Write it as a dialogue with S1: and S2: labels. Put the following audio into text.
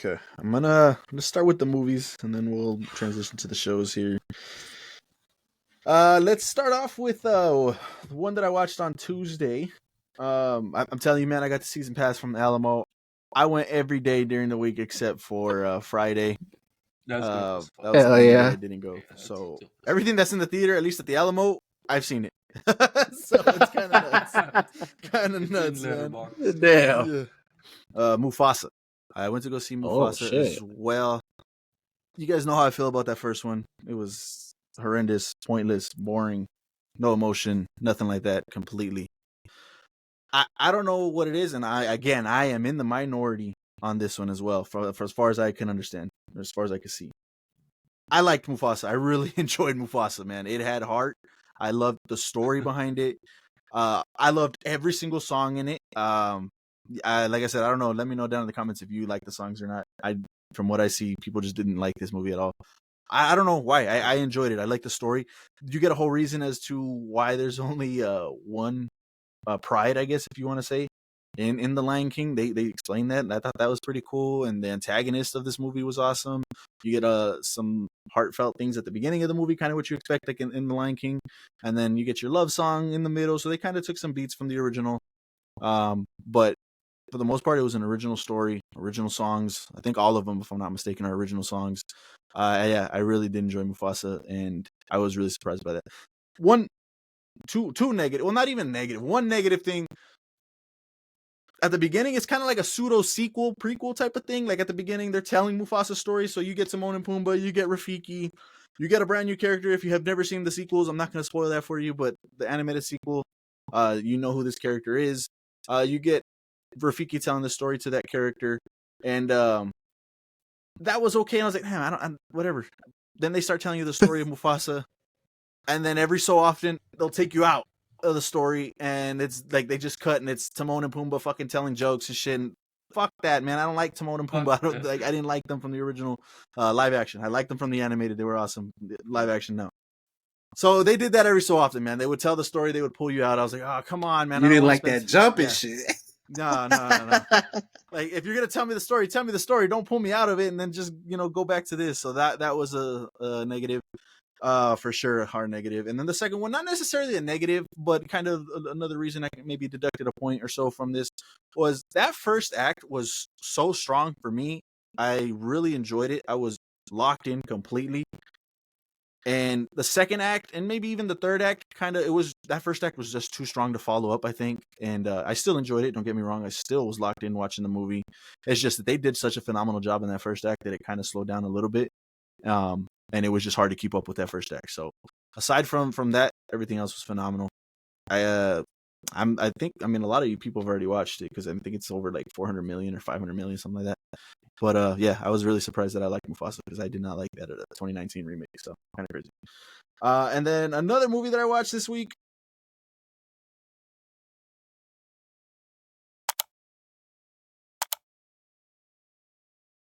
S1: Okay, I'm gonna start with the movies, and then we'll transition to the shows here. Let's start off with the one that I watched on Tuesday. I'm telling you, man, I got the season pass from Alamo. I went every day during the week except for Friday.
S2: That's good. That's
S1: That was the
S3: Hell
S1: only day
S3: yeah.
S1: I didn't go.
S2: That's
S1: So
S2: good.
S1: everything that's in the theater, at least at the Alamo, I've seen it. So it's kind of nuts. Kind of
S2: It's
S1: nuts,
S2: in
S1: man.
S2: Letterboxd.
S3: Damn.
S1: Yeah. Mufasa. I went to go see
S3: Oh,
S1: Mufasa
S3: shit.
S1: as well. You guys know how I feel about that first one. It was horrendous, pointless, boring, no emotion, nothing like that. Completely. I don't know what it is, and I am in the minority on this one as well, for as far as I can understand, or as far as I can see. I liked Mufasa. I really enjoyed Mufasa, man. It had heart. I loved the story behind it. I loved every single song in it. Like I said, I don't know. Let me know down in the comments if you like the songs or not. From what I see, people just didn't like this movie at all. I don't know why. I enjoyed it. I like the story. You get a whole reason as to why there's only one pride, I guess, if you want to say, in the Lion King. They explained that, and I thought that was pretty cool. And the antagonist of this movie was awesome. You get some heartfelt things at the beginning of the movie, kind of what you expect, like in the Lion King, and then you get your love song in the middle. So they kind of took some beats from the original, but for the most part, it was an original story, original songs. I think all of them, if I'm not mistaken, are original songs. Yeah, I really did enjoy Mufasa, and I was really surprised by that. Two negative. Well, not even negative. One negative thing. At the beginning, it's kind of like a pseudo sequel, prequel type of thing. Like at the beginning, they're telling Mufasa's story, so you get Timon and Pumbaa, you get Rafiki, you get a brand new character. If you have never seen the sequels, I'm not going to spoil that for you, but the animated sequel, you know who this character is. You get Rafiki telling the story to that character, and that was okay. I was like, man, whatever. Then they start telling you the story of Mufasa, and then every so often they'll take you out of the story, and it's like they just cut, and it's Timon and Pumbaa fucking telling jokes and shit. And fuck that, man. I don't like Timon and Pumbaa. I didn't like them from the original live action. I liked them from the animated. They were awesome. Live action, no. So they did that every so often, man. They would tell the story, they would pull you out. I was like, oh, come on, man.
S3: You
S1: I don't
S3: didn't
S1: wanna
S3: like
S1: spend
S3: that jump and shit.
S1: No. Like, if you're gonna tell me the story, tell me the story. Don't pull me out of it, and then just go back to this. So that was a negative, for sure, a hard negative. And then the second one, not necessarily a negative, but kind of another reason I maybe deducted a point or so from this, was that first act was so strong for me. I really enjoyed it. I was locked in completely. And the second act, and maybe even the third act, that first act was just too strong to follow up, I think. And I still enjoyed it. Don't get me wrong. I still was locked in watching the movie. It's just that they did such a phenomenal job in that first act that it kind of slowed down a little bit. And it was just hard to keep up with that first act. So aside from that, everything else was phenomenal. I think a lot of you people have already watched it, because I think it's over like 400 million or 500 million, something like that. But yeah, I was really surprised that I liked Mufasa, because I did not like that 2019 remake. So kind of crazy. And then another movie that I watched this week,